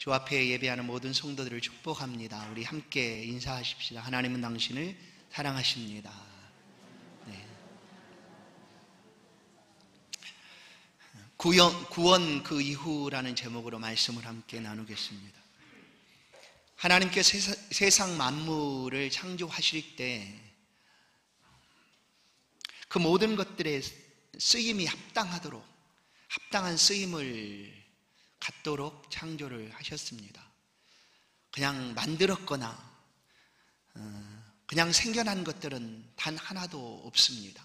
주 앞에 예배하는 모든 성도들을 축복합니다. 우리 함께 인사하십시다. 하나님은 당신을 사랑하십니다. 네. 구원 그 이후라는 제목으로 말씀을 함께 나누겠습니다. 하나님께서 세상 만물을 창조하실 때 그 모든 것들의 쓰임이 합당하도록, 합당한 쓰임을 갖도록 창조를 하셨습니다. 그냥 만들었거나 그냥 생겨난 것들은 단 하나도 없습니다.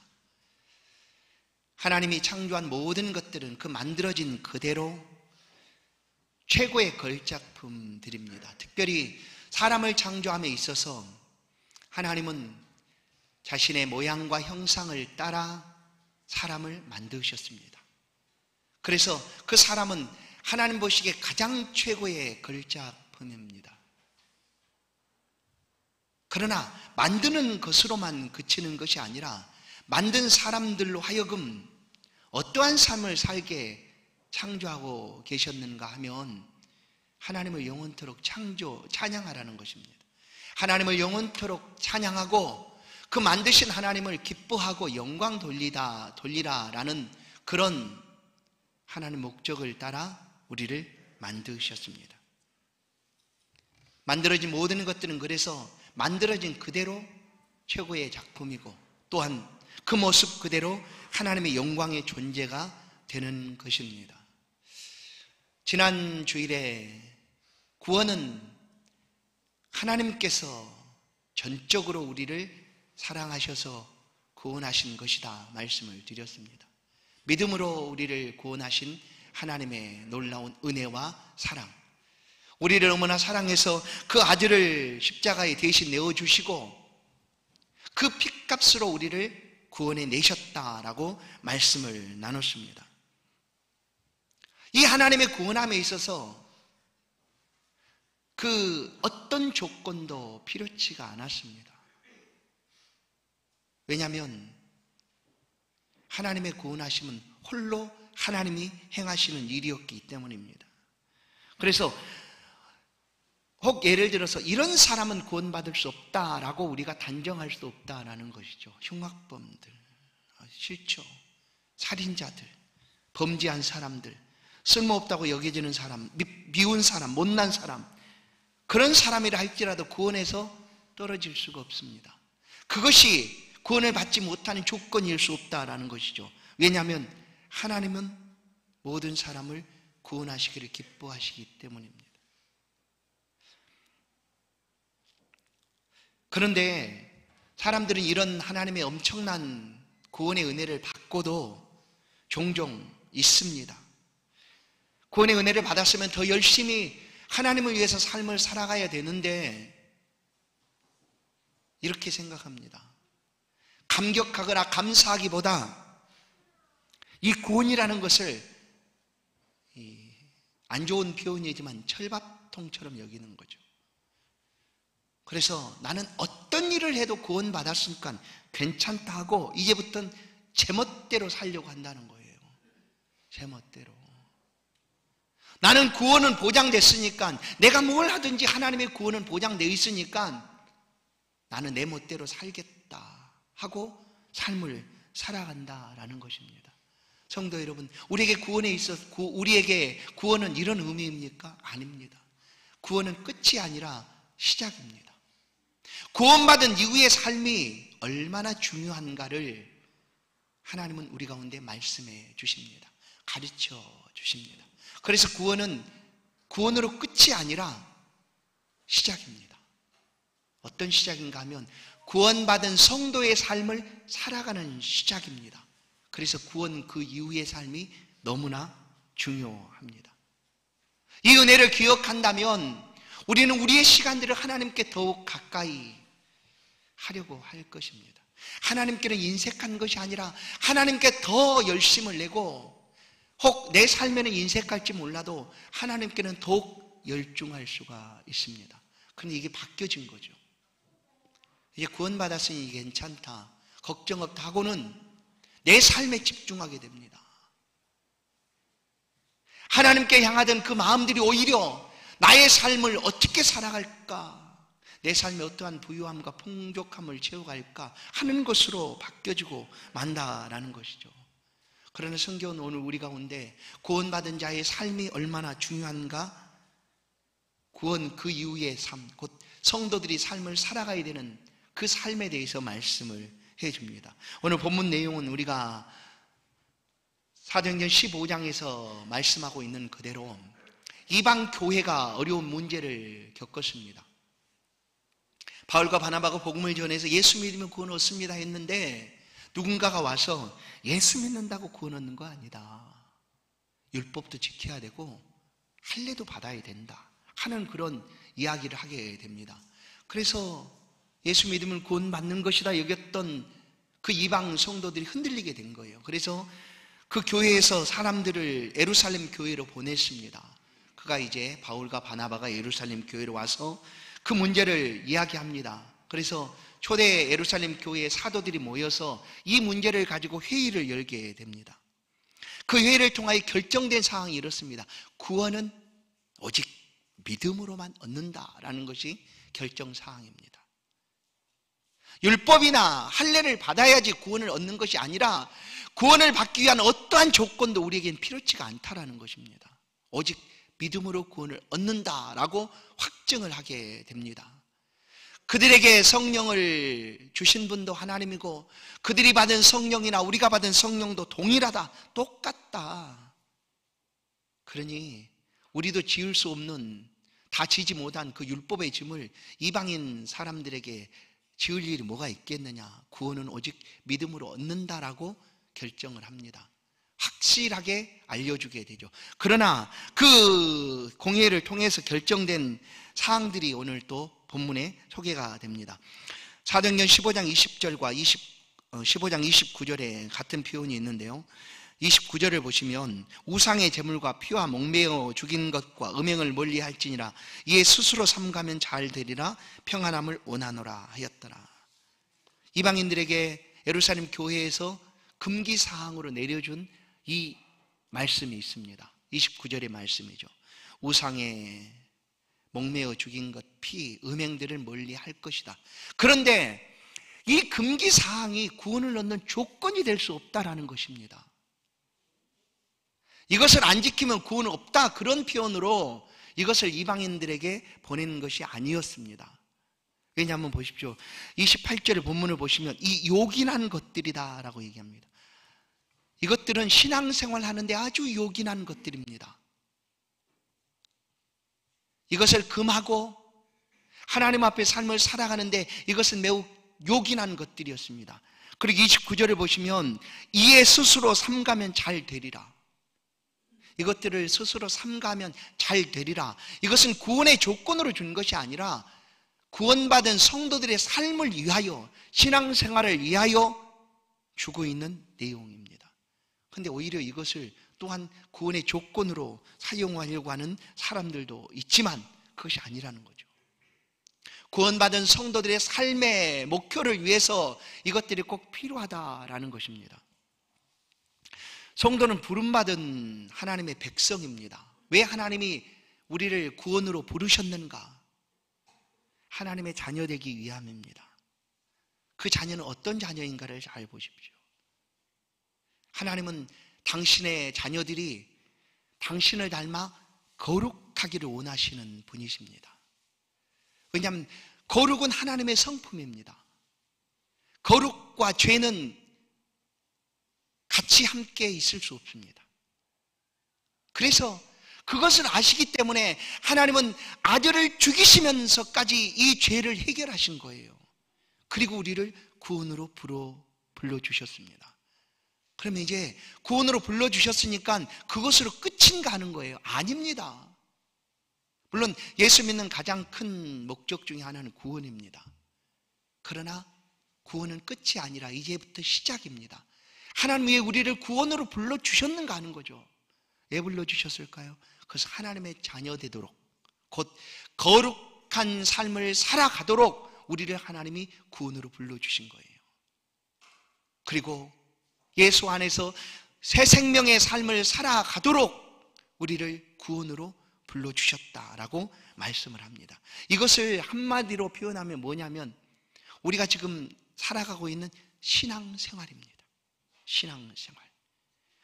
하나님이 창조한 모든 것들은 그 만들어진 그대로 최고의 걸작품들입니다. 특별히 사람을 창조함에 있어서 하나님은 자신의 모양과 형상을 따라 사람을 만드셨습니다. 그래서 그 사람은 하나님 보시기에 가장 최고의 걸작품입니다. 그러나 만드는 것으로만 그치는 것이 아니라 만든 사람들로 하여금 어떠한 삶을 살게 창조하고 계셨는가 하면 하나님을 영원토록 찬양하라는 것입니다. 하나님을 영원토록 찬양하고 그 만드신 하나님을 기뻐하고 영광 돌리라라는 그런 하나님 목적을 따라 우리를 만드셨습니다. 만들어진 모든 것들은 그래서 만들어진 그대로 최고의 작품이고 또한 그 모습 그대로 하나님의 영광의 존재가 되는 것입니다. 지난 주일에 구원은 하나님께서 전적으로 우리를 사랑하셔서 구원하신 것이다 말씀을 드렸습니다. 믿음으로 우리를 구원하신 하나님의 놀라운 은혜와 사랑, 우리를 얼마나 사랑해서 그 아들을 십자가에 대신 내어주시고 그 핏값으로 우리를 구원해 내셨다라고 말씀을 나눴습니다. 이 하나님의 구원함에 있어서 그 어떤 조건도 필요치가 않았습니다. 왜냐하면 하나님의 구원하심은 홀로 하나님이 행하시는 일이었기 때문입니다. 그래서 혹 예를 들어서 이런 사람은 구원받을 수 없다라고 우리가 단정할 수 없다라는 것이죠. 흉악범들, 실조, 살인자들, 범죄한 사람들, 쓸모없다고 여겨지는 사람, 미운 사람, 못난 사람, 그런 사람이라 할지라도 구원에서 떨어질 수가 없습니다. 그것이 구원을 받지 못하는 조건일 수 없다라는 것이죠. 왜냐하면 하나님은 모든 사람을 구원하시기를 기뻐하시기 때문입니다. 그런데 사람들은 이런 하나님의 엄청난 구원의 은혜를 받고도 종종 있습니다. 구원의 은혜를 받았으면 더 열심히 하나님을 위해서 삶을 살아가야 되는데 이렇게 생각합니다. 감격하거나 감사하기보다 이 구원이라는 것을 안 좋은 표현이지만 철밥통처럼 여기는 거죠. 그래서 나는 어떤 일을 해도 구원받았으니까 괜찮다 하고 이제부터는 제멋대로 살려고 한다는 거예요. 제멋대로. 나는 구원은 보장됐으니까 내가 뭘 하든지 하나님의 구원은 보장되어 있으니까 나는 내 멋대로 살겠다 하고 삶을 살아간다라는 것입니다. 성도 여러분, 우리에게 구원에 있어서 우리에게 구원은 이런 의미입니까? 아닙니다. 구원은 끝이 아니라 시작입니다. 구원받은 이후의 삶이 얼마나 중요한가를 하나님은 우리 가운데 말씀해 주십니다. 가르쳐 주십니다. 그래서 구원은 구원으로 끝이 아니라 시작입니다. 어떤 시작인가 하면 구원받은 성도의 삶을 살아가는 시작입니다. 그래서 구원 그 이후의 삶이 너무나 중요합니다. 이 은혜를 기억한다면 우리는 우리의 시간들을 하나님께 더욱 가까이 하려고 할 것입니다. 하나님께는 인색한 것이 아니라 하나님께 더 열심을 내고 혹 내 삶에는 인색할지 몰라도 하나님께는 더욱 열중할 수가 있습니다. 그런데 이게 바뀌어진 거죠. 이제 구원받았으니 괜찮다, 걱정 없다 하고는 내 삶에 집중하게 됩니다. 하나님께 향하던 그 마음들이 오히려 나의 삶을 어떻게 살아갈까? 내 삶에 어떠한 부유함과 풍족함을 채워갈까 하는 것으로 바뀌어지고 만다라는 것이죠. 그러나 성경은 오늘 우리 가운데 구원받은 자의 삶이 얼마나 중요한가? 구원 그 이후의 삶, 곧 성도들이 삶을 살아가야 되는 그 삶에 대해서 말씀을 해줍니다. 오늘 본문 내용은 우리가 사도행전 15장에서 말씀하고 있는 그대로 이방 교회가 어려운 문제를 겪었습니다. 바울과 바나바가 복음을 전해서 예수 믿으면 구원 얻습니다 했는데 누군가가 와서 예수 믿는다고 구원 얻는 거 아니다. 율법도 지켜야 되고 할례도 받아야 된다 하는 그런 이야기를 하게 됩니다. 그래서 예수 믿으면 구원 받는 것이다 여겼던 그 이방 성도들이 흔들리게 된 거예요. 그래서 그 교회에서 사람들을 예루살렘 교회로 보냈습니다. 그가 이제 바울과 바나바가 예루살렘 교회로 와서 그 문제를 이야기합니다. 그래서 초대 예루살렘 교회의 사도들이 모여서 이 문제를 가지고 회의를 열게 됩니다. 그 회의를 통하여 결정된 사항이 이렇습니다. 구원은 오직 믿음으로만 얻는다라는 것이 결정 사항입니다. 율법이나 할례를 받아야지 구원을 얻는 것이 아니라 구원을 받기 위한 어떠한 조건도 우리에겐 필요치가 않다라는 것입니다. 오직 믿음으로 구원을 얻는다라고 확증을 하게 됩니다. 그들에게 성령을 주신 분도 하나님이고 그들이 받은 성령이나 우리가 받은 성령도 동일하다, 똑같다. 그러니 우리도 지을 수 없는, 다 지지 못한 그 율법의 짐을 이방인 사람들에게 지을 일이 뭐가 있겠느냐. 구원은 오직 믿음으로 얻는다라고 결정을 합니다. 확실하게 알려주게 되죠. 그러나 그 공회를 통해서 결정된 사항들이 오늘 또 본문에 소개가 됩니다. 사도행전 15장 20절과 15장 29절에 같은 표현이 있는데요. 29절을 보시면 우상의 제물과 피와 목매어 죽인 것과 음행을 멀리할지니라 이에 스스로 삼가면 잘 되리라 평안함을 원하노라 하였더라. 이방인들에게 예루살렘 교회에서 금기사항으로 내려준 이 말씀이 있습니다. 29절의 말씀이죠. 우상에 목매어 죽인 것, 피, 음행들을 멀리 할 것이다. 그런데 이 금기사항이 구원을 얻는 조건이 될 수 없다라는 것입니다. 이것을 안 지키면 구원 없다, 그런 표현으로 이것을 이방인들에게 보내는 것이 아니었습니다. 왜냐하면 보십시오. 28절의 본문을 보시면 이 요긴한 것들이다 라고 얘기합니다. 이것들은 신앙생활 하는데 아주 요긴한 것들입니다. 이것을 금하고 하나님 앞에 삶을 살아가는데 이것은 매우 요긴한 것들이었습니다. 그리고 29절을 보시면 이에 스스로 삼가면 잘 되리라. 이것들을 스스로 삼가면 잘 되리라. 이것은 구원의 조건으로 준 것이 아니라 구원받은 성도들의 삶을 위하여, 신앙생활을 위하여 주고 있는 내용입니다. 그런데 오히려 이것을 또한 구원의 조건으로 사용하려고 하는 사람들도 있지만 그것이 아니라는 거죠. 구원받은 성도들의 삶의 목표를 위해서 이것들이 꼭 필요하다라는 것입니다. 성도는 부름받은 하나님의 백성입니다. 왜 하나님이 우리를 구원으로 부르셨는가? 하나님의 자녀 되기 위함입니다. 그 자녀는 어떤 자녀인가를 잘 보십시오. 하나님은 당신의 자녀들이 당신을 닮아 거룩하기를 원하시는 분이십니다. 왜냐하면 거룩은 하나님의 성품입니다. 거룩과 죄는 같이 함께 있을 수 없습니다. 그래서 그것을 아시기 때문에 하나님은 아들을 죽이시면서까지 이 죄를 해결하신 거예요. 그리고 우리를 구원으로 불러주셨습니다. 그러면 이제 구원으로 불러주셨으니까 그것으로 끝인가 하는 거예요. 아닙니다. 물론 예수 믿는 가장 큰 목적 중에 하나는 구원입니다. 그러나 구원은 끝이 아니라 이제부터 시작입니다. 하나님 왜 우리를 구원으로 불러주셨는가 하는 거죠. 왜 불러주셨을까요? 그래서 하나님의 자녀 되도록, 곧 거룩한 삶을 살아가도록 우리를 하나님이 구원으로 불러주신 거예요. 그리고 예수 안에서 새 생명의 삶을 살아가도록 우리를 구원으로 불러주셨다라고 말씀을 합니다. 이것을 한마디로 표현하면 뭐냐면 우리가 지금 살아가고 있는 신앙생활입니다. 신앙생활.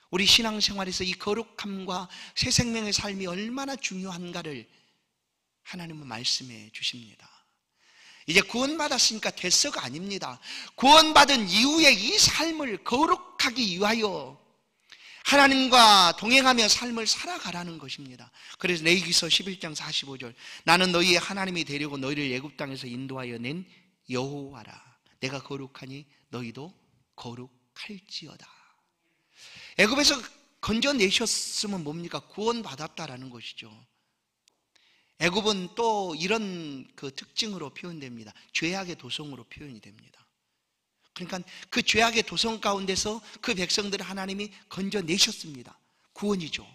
우리 신앙생활에서 이 거룩함과 새 생명의 삶이 얼마나 중요한가를 하나님은 말씀해 주십니다. 이제 구원받았으니까 됐어가 아닙니다. 구원받은 이후에 이 삶을 거룩하기 위하여 하나님과 동행하며 삶을 살아가라는 것입니다. 그래서 레위기서 11장 45절 나는 너희의 하나님이 되려고 너희를 애굽 땅에서 인도하여 낸 여호와라. 내가 거룩하니 너희도 거룩할지어다. 애굽에서 건져내셨으면 뭡니까? 구원받았다라는 것이죠. 애굽은 또 이런 그 특징으로 표현됩니다. 죄악의 도성으로 표현이 됩니다. 그러니까 그 죄악의 도성 가운데서 그 백성들을 하나님이 건져내셨습니다. 구원이죠.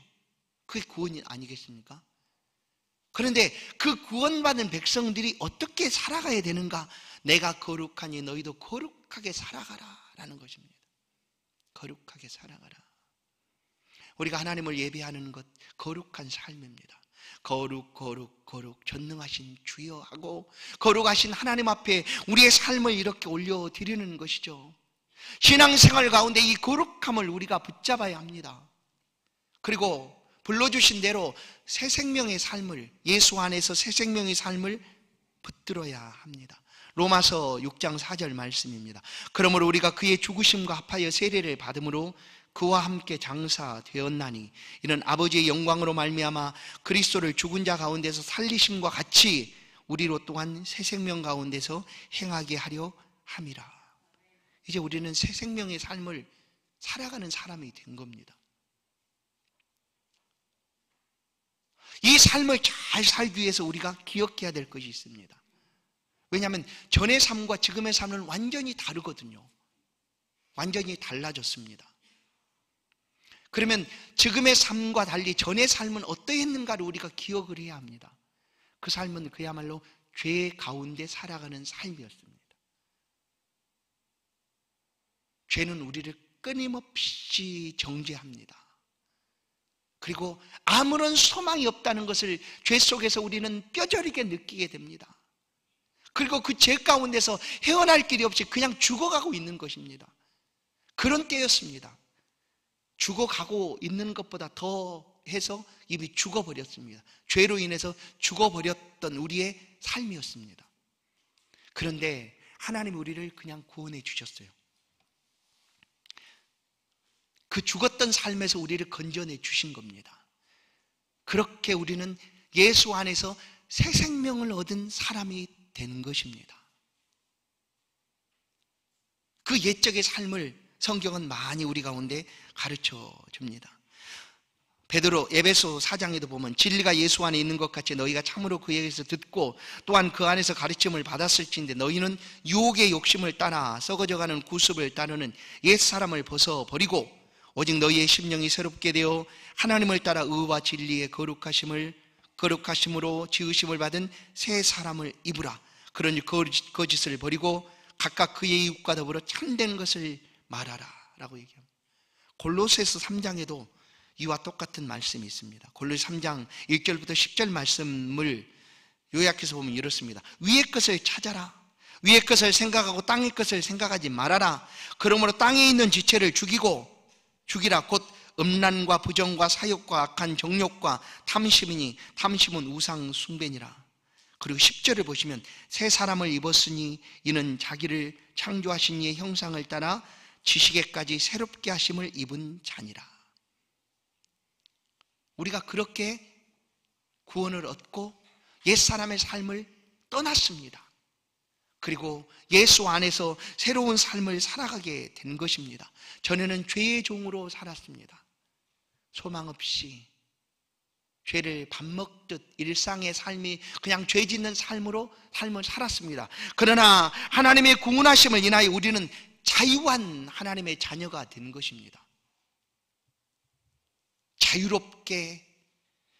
그게 구원이 아니겠습니까? 그런데 그 구원받은 백성들이 어떻게 살아가야 되는가? 내가 거룩하니 너희도 거룩하게 살아가라 라는 것입니다. 거룩하게 살아가라. 우리가 하나님을 예배하는 것 거룩한 삶입니다. 거룩 전능하신 주여 하고 거룩하신 하나님 앞에 우리의 삶을 이렇게 올려드리는 것이죠. 신앙생활 가운데 이 거룩함을 우리가 붙잡아야 합니다. 그리고 불러주신 대로 새 생명의 삶을, 예수 안에서 새 생명의 삶을 붙들어야 합니다. 로마서 6장 4절 말씀입니다. 그러므로 우리가 그의 죽으심과 합하여 세례를 받음으로 그와 함께 장사되었나니 이는 아버지의 영광으로 말미암아 그리스도를 죽은 자 가운데서 살리심과 같이 우리로 또한 새 생명 가운데서 행하게 하려 함이라. 이제 우리는 새 생명의 삶을 살아가는 사람이 된 겁니다. 이 삶을 잘 살기 위해서 우리가 기억해야 될 것이 있습니다. 왜냐하면 전의 삶과 지금의 삶은 완전히 다르거든요. 완전히 달라졌습니다. 그러면 지금의 삶과 달리 전의 삶은 어떠했는가를 우리가 기억을 해야 합니다. 그 삶은 그야말로 죄 가운데 살아가는 삶이었습니다. 죄는 우리를 끊임없이 정죄합니다. 그리고 아무런 소망이 없다는 것을 죄 속에서 우리는 뼈저리게 느끼게 됩니다. 그리고 그 죄 가운데서 헤어날 길이 없이 그냥 죽어가고 있는 것입니다. 그런 때였습니다. 죽어가고 있는 것보다 더 해서 이미 죽어버렸습니다. 죄로 인해서 죽어버렸던 우리의 삶이었습니다. 그런데 하나님이 우리를 그냥 구원해 주셨어요. 그 죽었던 삶에서 우리를 건져내 주신 겁니다. 그렇게 우리는 예수 안에서 새 생명을 얻은 사람이 되는 것입니다. 그 옛적의 삶을 성경은 많이 우리 가운데 가르쳐 줍니다. 베드로 에베소 4장에도 보면 진리가 예수 안에 있는 것 같이 너희가 참으로 그에게서 듣고 또한 그 안에서 가르침을 받았을진데 너희는 유혹의 욕심을 따라 썩어져가는 구습을 따르는 옛사람을 벗어버리고 오직 너희의 심령이 새롭게 되어 하나님을 따라 의와 진리의 거룩하심으로 지으심을 받은 새 사람을 입으라. 그러니 거짓을 버리고 각각 그의 이웃과 더불어 참된 것을 말하라 라고 얘기합니다. 골로새서 3장에도 이와 똑같은 말씀이 있습니다. 골로새 3장 1절부터 10절 말씀을 요약해서 보면 이렇습니다. 위의 것을 찾아라. 위의 것을 생각하고 땅의 것을 생각하지 말아라. 그러므로 땅에 있는 지체를 죽이라. 곧 음란과 부정과 사욕과 악한 정욕과 탐심이니 탐심은 우상 숭배니라. 그리고 10절을 보시면 새 사람을 입었으니 이는 자기를 창조하신 이의 형상을 따라 지식에까지 새롭게 하심을 입은 자니라. 우리가 그렇게 구원을 얻고 옛사람의 삶을 떠났습니다. 그리고 예수 안에서 새로운 삶을 살아가게 된 것입니다. 전에는 죄의 종으로 살았습니다. 소망 없이 죄를 밥 먹듯 일상의 삶이 그냥 죄 짓는 삶을 살았습니다. 그러나 하나님의 구원하심을 인하여 우리는 자유한 하나님의 자녀가 된 것입니다. 자유롭게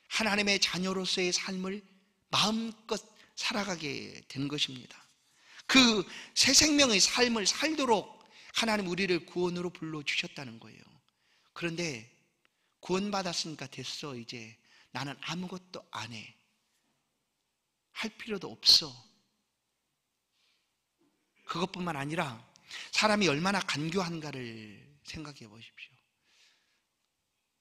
하나님의 자녀로서의 삶을 마음껏 살아가게 된 것입니다. 그 새 생명의 삶을 살도록 하나님 우리를 구원으로 불러주셨다는 거예요. 그런데 구원받았으니까 됐어 이제 나는 아무것도 안 해. 할 필요도 없어. 그것뿐만 아니라 사람이 얼마나 간교한가를 생각해 보십시오.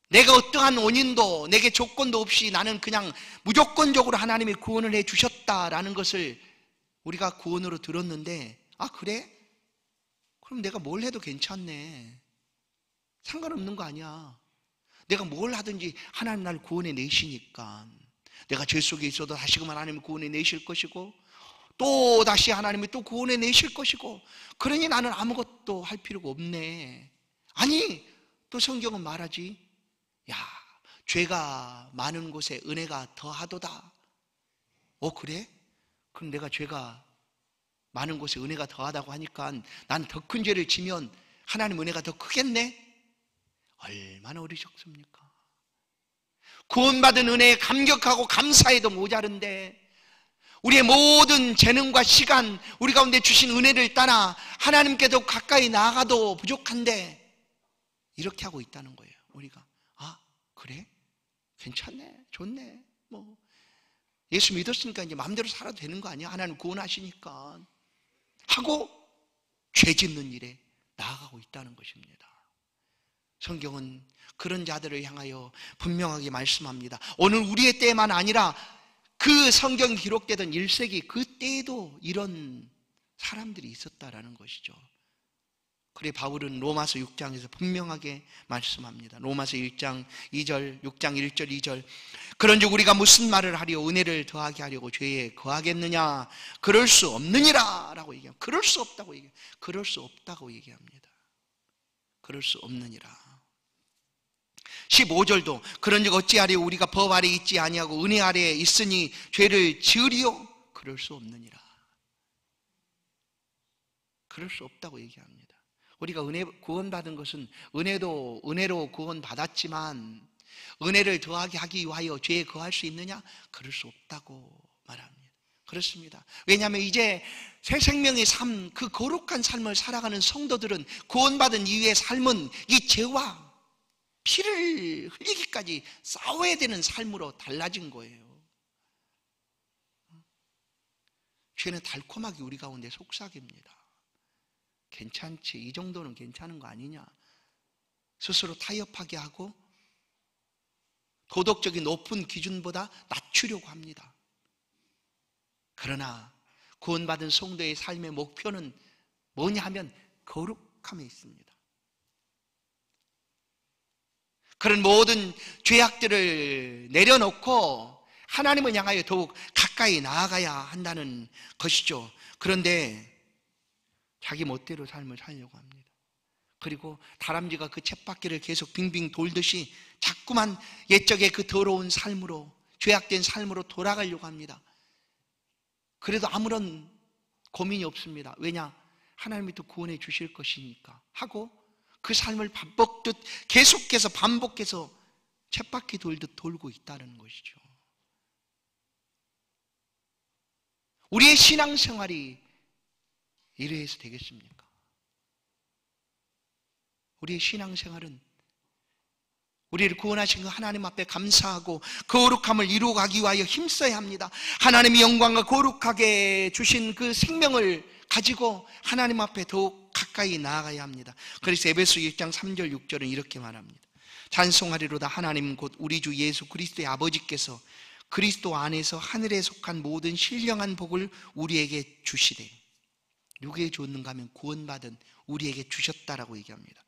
내가 어떠한 원인도 내게 조건도 없이 나는 그냥 무조건적으로 하나님이 구원을 해 주셨다라는 것을 우리가 구원으로 들었는데, 아 그래? 그럼 내가 뭘 해도 괜찮네. 상관없는 거 아니야. 내가 뭘 하든지 하나님 날 구원해 내시니까. 내가 죄 속에 있어도 다시금 하나님이 구원해 내실 것이고, 또 다시 하나님이 또 구원해 내실 것이고, 그러니 나는 아무것도 할 필요가 없네. 아니, 또 성경은 말하지, 야, 죄가 많은 곳에 은혜가 더하도다. 그래? 그럼 내가 죄가 많은 곳에 은혜가 더하다고 하니까 난 더 큰 죄를 지면 하나님 은혜가 더 크겠네? 얼마나 어리석습니까? 구원받은 은혜에 감격하고 감사해도 모자른데, 우리의 모든 재능과 시간, 우리 가운데 주신 은혜를 따라 하나님께도 가까이 나아가도 부족한데, 이렇게 하고 있다는 거예요. 우리가 아 그래? 괜찮네, 좋네, 뭐 예수 믿었으니까 이제 마음대로 살아도 되는 거 아니야? 하나님 구원하시니까 하고 죄 짓는 일에 나아가고 있다는 것입니다. 성경은 그런 자들을 향하여 분명하게 말씀합니다. 오늘 우리의 때만 아니라 그 성경이 기록되던 1세기 그 때에도 이런 사람들이 있었다라는 것이죠. 그래 바울은 로마서 6장에서 분명하게 말씀합니다. 로마서 1장 2절, 6장 1절 2절. 그런즉 우리가 무슨 말을 하려 은혜를 더하게 하려고 죄에 거하겠느냐? 그럴 수 없느니라 라고 얘기합니다. 그럴 수 없다고 얘기합니다. 그럴 수 없다고 얘기합니다. 그럴 수 없느니라. 15절도 그런즉 어찌하리요? 우리가 법 아래 있지 아니하고 은혜 아래에 있으니 죄를 지으리요? 그럴 수 없느니라. 그럴 수 없다고 얘기합니다. 우리가 은혜 구원받은 것은 은혜로 구원받았지만 은혜를 더하게 하기 위하여 죄에 거할 수 있느냐? 그럴 수 없다고 말합니다. 그렇습니다. 왜냐하면 이제 새 생명의 삶, 그 거룩한 삶을 살아가는 성도들은 구원받은 이후의 삶은 이 죄와 피를 흘리기까지 싸워야 되는 삶으로 달라진 거예요. 죄는 달콤하게 우리 가운데 속삭입니다. 괜찮지, 이 정도는 괜찮은 거 아니냐, 스스로 타협하게 하고 도덕적인 높은 기준보다 낮추려고 합니다. 그러나 구원받은 성도의 삶의 목표는 뭐냐 하면 거룩함에 있습니다. 그런 모든 죄악들을 내려놓고 하나님을 향하여 더욱 가까이 나아가야 한다는 것이죠. 그런데 자기 멋대로 삶을 살려고 합니다. 그리고 다람쥐가 그 쳇바퀴를 계속 빙빙 돌듯이 자꾸만 옛적의 그 더러운 삶으로, 죄악된 삶으로 돌아가려고 합니다. 그래도 아무런 고민이 없습니다. 왜냐? 하나님이 또 구원해 주실 것이니까 하고 그 삶을 계속해서 반복해서 쳇바퀴 돌듯 돌고 있다는 것이죠. 우리의 신앙생활이 이래서 되겠습니까? 우리의 신앙생활은 우리를 구원하신 그 하나님 앞에 감사하고 거룩함을 이루어가기 위하여 힘써야 합니다. 하나님의 영광과 거룩하게 주신 그 생명을 가지고 하나님 앞에 더욱 가까이 나아가야 합니다. 그래서 에베소 1장 3절 6절은 이렇게 말합니다. 찬송하리로다 하나님 곧 우리 주 예수 그리스도의 아버지께서 그리스도 안에서 하늘에 속한 모든 신령한 복을 우리에게 주시되, 누구에게 줬는가 하면 구원받은 우리에게 주셨다라고 얘기합니다.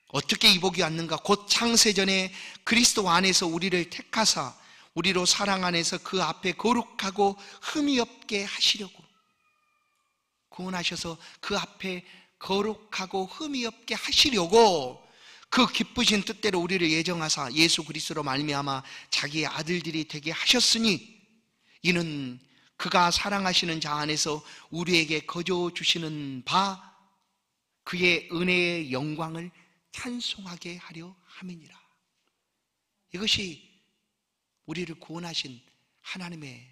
어떻게 이 복이 왔는가? 곧 창세전에 그리스도 안에서 우리를 택하사 우리로 사랑 안에서 그 앞에 거룩하고 흠이 없게 하시려고, 구원하셔서 그 앞에 거룩하고 흠이 없게 하시려고 그 기쁘신 뜻대로 우리를 예정하사 예수 그리스도로 말미암아 자기의 아들들이 되게 하셨으니, 이는 그가 사랑하시는 자 안에서 우리에게 거저 주시는 바 그의 은혜의 영광을 찬송하게 하려 함이니라. 이것이 우리를 구원하신 하나님의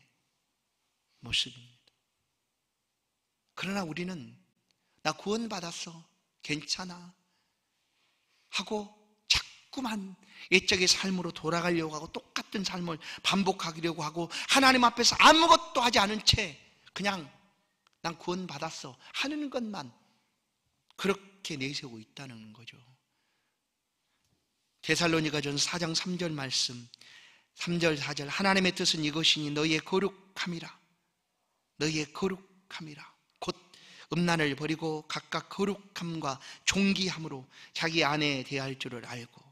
모습입니다. 그러나 우리는 나 구원받았어, 괜찮아 하고 자꾸만 옛적의 삶으로 돌아가려고 하고 똑같은 삶을 반복하려고 하고 하나님 앞에서 아무것도 하지 않은 채 그냥 난 구원받았어 하는 것만 그렇게 내세우고 있다는 거죠. 데살로니가전서 4장 3절 말씀 3절 4절 하나님의 뜻은 이것이니 너희의 거룩함이라 너희의 거룩함이라 곧 음란을 버리고 각각 거룩함과 존귀함으로 자기 아내에 대할 줄을 알고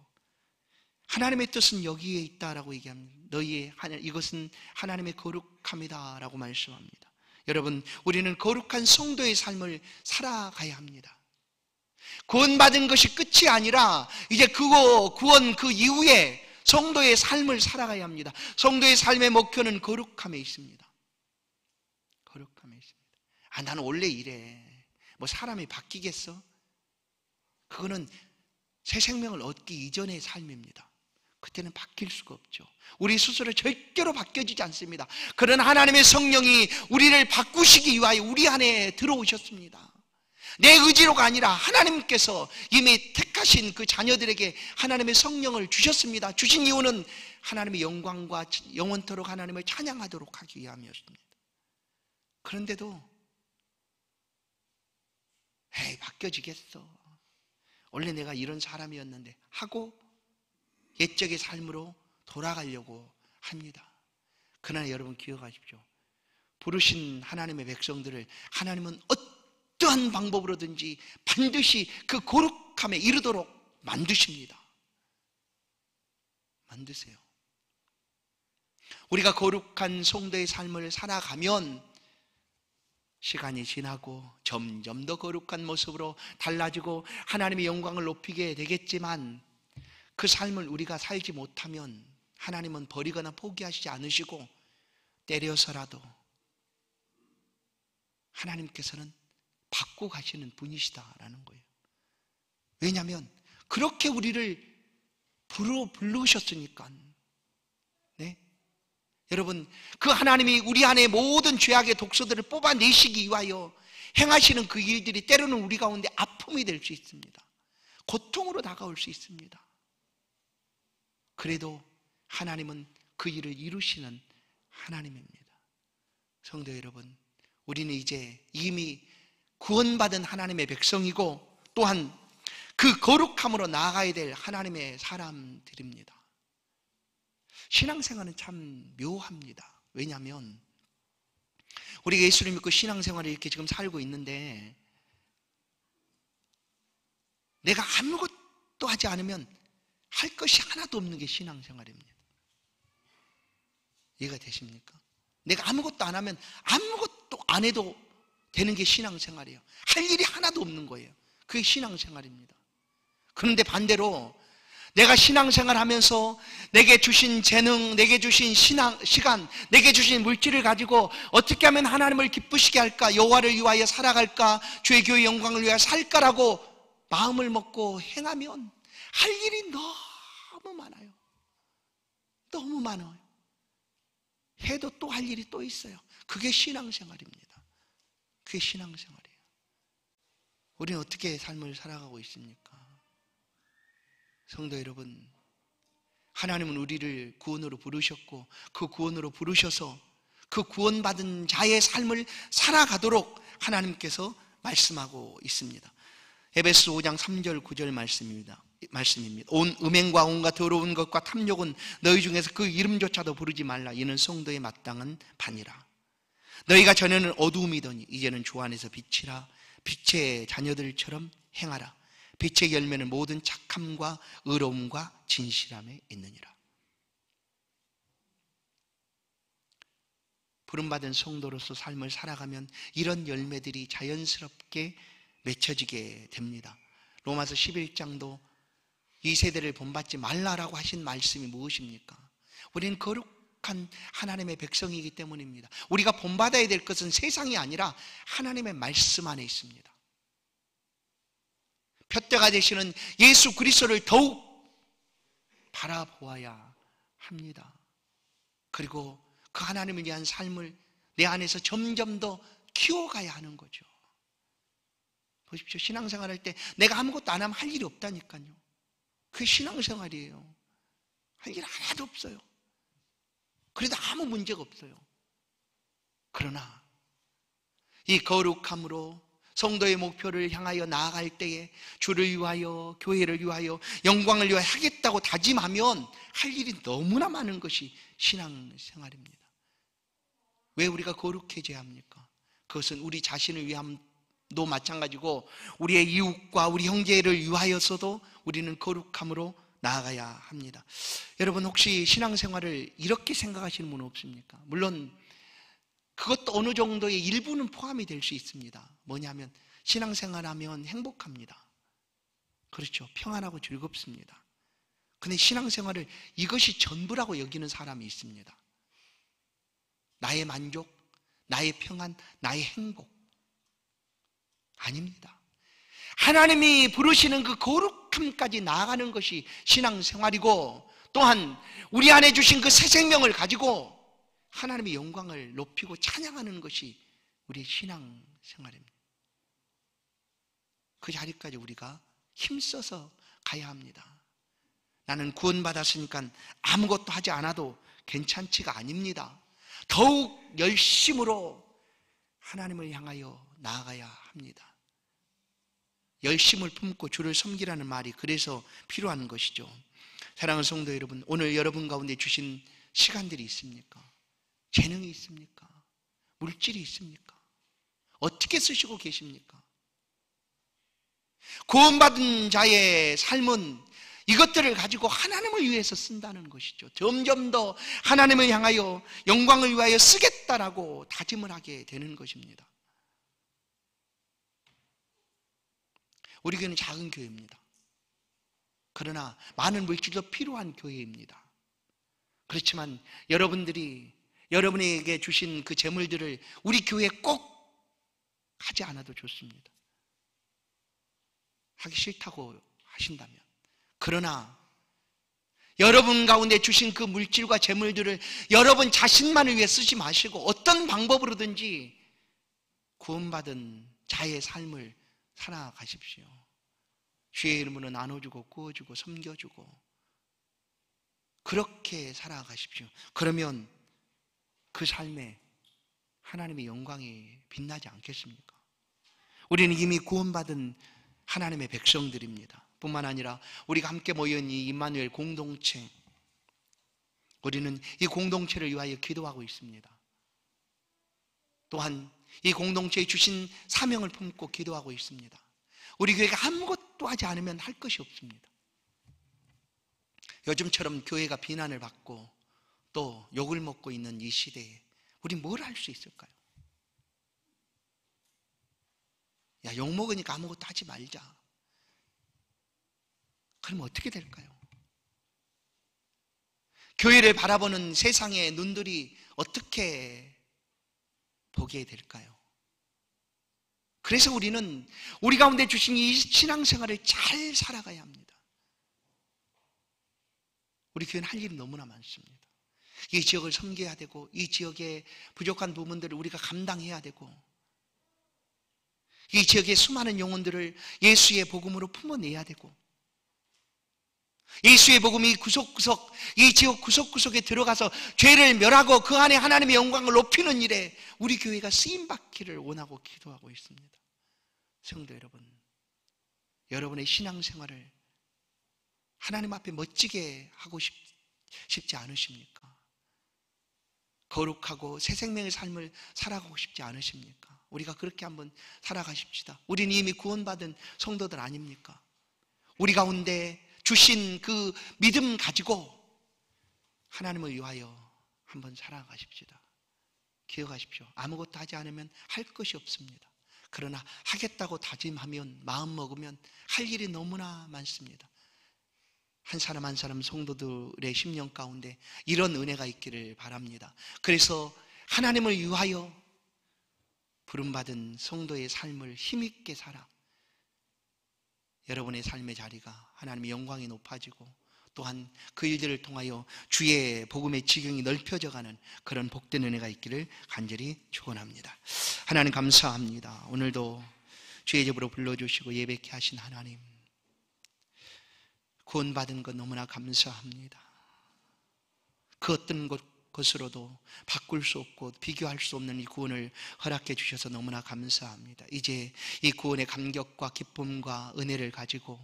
하나님의 뜻은 여기에 있다라고 얘기합니다. 너희의 이것은 하나님의 거룩함이다 라고 말씀합니다. 여러분 우리는 거룩한 성도의 삶을 살아가야 합니다. 구원받은 것이 끝이 아니라 이제 구원 그 이후에 성도의 삶을 살아가야 합니다. 성도의 삶의 목표는 거룩함에 있습니다. 거룩함에 있습니다. 나는 원래 이래. 뭐 사람이 바뀌겠어? 그거는 새 생명을 얻기 이전의 삶입니다. 그때는 바뀔 수가 없죠. 우리 스스로 절대로 바뀌어지지 않습니다. 그러나 하나님의 성령이 우리를 바꾸시기 위하여 우리 안에 들어오셨습니다. 내 의지로가 아니라 하나님께서 이미 택하신 그 자녀들에게 하나님의 성령을 주셨습니다. 주신 이유는 하나님의 영광과 영원토록 하나님을 찬양하도록 하기 위함이었습니다. 그런데도 에이 바뀌어지겠어. 원래 내가 이런 사람이었는데 하고 옛적의 삶으로 돌아가려고 합니다. 그러나 여러분 기억하십시오. 부르신 하나님의 백성들을 하나님은 어떠한 방법으로든지 반드시 그 거룩함에 이르도록 만드십니다. 만드세요. 우리가 거룩한 성도의 삶을 살아가면 시간이 지나고 점점 더 거룩한 모습으로 달라지고 하나님의 영광을 높이게 되겠지만 그 삶을 우리가 살지 못하면 하나님은 버리거나 포기하시지 않으시고 때려서라도 하나님께서는 받고 가시는 분이시다라는 거예요. 왜냐하면 그렇게 우리를 부르셨으니까. 네? 여러분 그 하나님이 우리 안에 모든 죄악의 독소들을 뽑아내시기 위하여 행하시는 그 일들이 때로는 우리 가운데 아픔이 될 수 있습니다. 고통으로 다가올 수 있습니다. 그래도 하나님은 그 일을 이루시는 하나님입니다. 성도 여러분, 우리는 이제 이미 구원받은 하나님의 백성이고 또한 그 거룩함으로 나아가야 될 하나님의 사람들입니다. 신앙생활은 참 묘합니다. 왜냐하면 우리가 예수를 믿고 신앙생활을 이렇게 지금 살고 있는데 내가 아무것도 하지 않으면 할 것이 하나도 없는 게 신앙생활입니다. 이해가 되십니까? 내가 아무것도 안 하면 아무것도 안 해도 되는 게 신앙생활이에요. 할 일이 하나도 없는 거예요. 그게 신앙생활입니다. 그런데 반대로 내가 신앙생활 하면서 내게 주신 재능, 내게 주신 시간, 내게 주신 물질을 가지고 어떻게 하면 하나님을 기쁘시게 할까, 여호와를 위하여 살아갈까, 주의 교회 영광을 위하여 살까라고 마음을 먹고 행하면 할 일이 너무 많아요. 너무 많아요. 해도 또 할 일이 또 있어요. 그게 신앙생활입니다. 그게 신앙생활이에요. 우리는 어떻게 삶을 살아가고 있습니까? 성도 여러분, 하나님은 우리를 구원으로 부르셨고 그 구원으로 부르셔서 그 구원받은 자의 삶을 살아가도록 하나님께서 말씀하고 있습니다. 에베소 5장 3절 9절 말씀입니다. 온 음행과 온갖 더러운 것과 탐욕은 너희 중에서 그 이름조차도 부르지 말라. 이는 성도에 마땅한 반이라. 너희가 전에는 어두움이더니 이제는 주 안에서 빛이라. 빛의 자녀들처럼 행하라. 빛의 열매는 모든 착함과 의로움과 진실함에 있느니라. 부름받은 성도로서 삶을 살아가면 이런 열매들이 자연스럽게 맺혀지게 됩니다. 로마서 11장도 이 세대를 본받지 말라라고 하신 말씀이 무엇입니까? 우리는 거룩한 하나님의 백성이기 때문입니다. 우리가 본받아야 될 것은 세상이 아니라 하나님의 말씀 안에 있습니다. 푯대가 되시는 예수 그리스도를 더욱 바라보아야 합니다. 그리고 그 하나님을 위한 삶을 내 안에서 점점 더 키워가야 하는 거죠. 보십시오. 신앙생활 할 때 내가 아무것도 안 하면 할 일이 없다니까요. 그게 신앙생활이에요. 할 일 하나도 없어요. 그래도 아무 문제가 없어요. 그러나 이 거룩함으로 성도의 목표를 향하여 나아갈 때에 주를 위하여, 교회를 위하여, 영광을 위하여 하겠다고 다짐하면 할 일이 너무나 많은 것이 신앙생활입니다. 왜 우리가 거룩해져야 합니까? 그것은 우리 자신을 위함도 마찬가지고 우리의 이웃과 우리 형제를 위하여서도 우리는 거룩함으로 나아가야 합니다. 여러분, 혹시 신앙생활을 이렇게 생각하시는 분 없습니까? 물론 그것도 어느 정도의 일부는 포함이 될 수 있습니다. 뭐냐면 신앙생활하면 행복합니다. 그렇죠. 평안하고 즐겁습니다. 근데 신앙생활을 이것이 전부라고 여기는 사람이 있습니다. 나의 만족, 나의 평안, 나의 행복. 아닙니다. 하나님이 부르시는 그 거룩함까지 나아가는 것이 신앙생활이고, 또한 우리 안에 주신 그 새 생명을 가지고 하나님의 영광을 높이고 찬양하는 것이 우리의 신앙생활입니다. 그 자리까지 우리가 힘써서 가야 합니다. 나는 구원받았으니까 아무것도 하지 않아도 괜찮지가 아닙니다. 더욱 열심으로 하나님을 향하여 나아가야 합니다. 열심을 품고 주를 섬기라는 말이 그래서 필요한 것이죠. 사랑하는 성도 여러분, 오늘 여러분 가운데 주신 시간들이 있습니까? 재능이 있습니까? 물질이 있습니까? 어떻게 쓰시고 계십니까? 구원받은 자의 삶은 이것들을 가지고 하나님을 위해서 쓴다는 것이죠. 점점 더 하나님을 향하여 영광을 위하여 쓰겠다라고 다짐을 하게 되는 것입니다. 우리 교회는 작은 교회입니다. 그러나 많은 물질도 필요한 교회입니다. 그렇지만 여러분들이 여러분에게 주신 그 재물들을 우리 교회에 꼭 하지 않아도 좋습니다. 하기 싫다고 하신다면. 그러나 여러분 가운데 주신 그 물질과 재물들을 여러분 자신만을 위해 쓰지 마시고 어떤 방법으로든지 구원받은 자의 삶을 살아가십시오. 주의 이름으로 나눠주고 구워주고 섬겨주고 그렇게 살아가십시오. 그러면 그 삶에 하나님의 영광이 빛나지 않겠습니까? 우리는 이미 구원받은 하나님의 백성들입니다. 뿐만 아니라 우리가 함께 모여있는 이 임마누엘 공동체, 우리는 이 공동체를 위하여 기도하고 있습니다. 또한 이 공동체에 주신 사명을 품고 기도하고 있습니다. 우리 교회가 아무것도 하지 않으면 할 것이 없습니다. 요즘처럼 교회가 비난을 받고 또 욕을 먹고 있는 이 시대에 우리 뭘 할 수 있을까요? 야, 욕 먹으니까 아무것도 하지 말자. 그럼 어떻게 될까요? 교회를 바라보는 세상의 눈들이 어떻게 보게 될까요? 그래서 우리는 우리 가운데 주신 이 신앙생활을 잘 살아가야 합니다. 우리 교회는 할 일이 너무나 많습니다. 이 지역을 섬겨야 되고 이 지역의 부족한 부분들을 우리가 감당해야 되고 이 지역의 수많은 영혼들을 예수의 복음으로 품어내야 되고 예수의 복음이 구석구석 이 지역 구석구석에 들어가서 죄를 멸하고 그 안에 하나님의 영광을 높이는 일에 우리 교회가 쓰임받기를 원하고 기도하고 있습니다. 성도 여러분, 여러분의 신앙생활을 하나님 앞에 멋지게 하고 싶지 않으십니까? 거룩하고 새 생명의 삶을 살아가고 싶지 않으십니까? 우리가 그렇게 한번 살아가십시다. 우리는 이미 구원받은 성도들 아닙니까? 우리 가운데 주신 그 믿음 가지고 하나님을 위하여 한번 살아가십시다. 기억하십시오. 아무것도 하지 않으면 할 것이 없습니다. 그러나 하겠다고 다짐하면, 마음 먹으면 할 일이 너무나 많습니다. 한 사람 한 사람 성도들의 심령 가운데 이런 은혜가 있기를 바랍니다. 그래서 하나님을 위하여 부름받은 성도의 삶을 힘있게 살아 여러분의 삶의 자리가 하나님의 영광이 높아지고 또한 그 일들을 통하여 주의 복음의 지경이 넓혀져가는 그런 복된 은혜가 있기를 간절히 축원합니다. 하나님 감사합니다. 오늘도 주의 집으로 불러주시고 예배케 하신 하나님, 구원받은 것 너무나 감사합니다. 그 어떤 것으로도 바꿀 수 없고 비교할 수 없는 이 구원을 허락해 주셔서 너무나 감사합니다. 이제 이 구원의 감격과 기쁨과 은혜를 가지고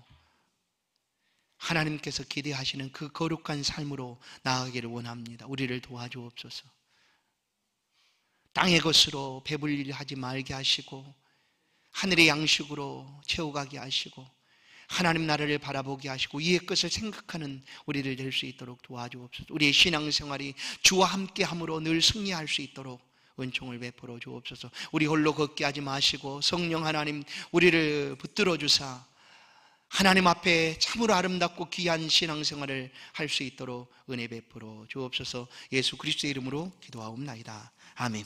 하나님께서 기대하시는 그 거룩한 삶으로 나아가기를 원합니다. 우리를 도와주옵소서. 땅의 것으로 배불리하지 말게 하시고 하늘의 양식으로 채워가게 하시고 하나님 나라를 바라보게 하시고 이의 것을 생각하는 우리를 될 수 있도록 도와주옵소서. 우리의 신앙생활이 주와 함께함으로 늘 승리할 수 있도록 은총을 베풀어 주옵소서. 우리 홀로 걷게 하지 마시고 성령 하나님 우리를 붙들어 주사 하나님 앞에 참으로 아름답고 귀한 신앙생활을 할 수 있도록 은혜 베풀어 주옵소서. 예수 그리스도의 이름으로 기도하옵나이다. 아멘.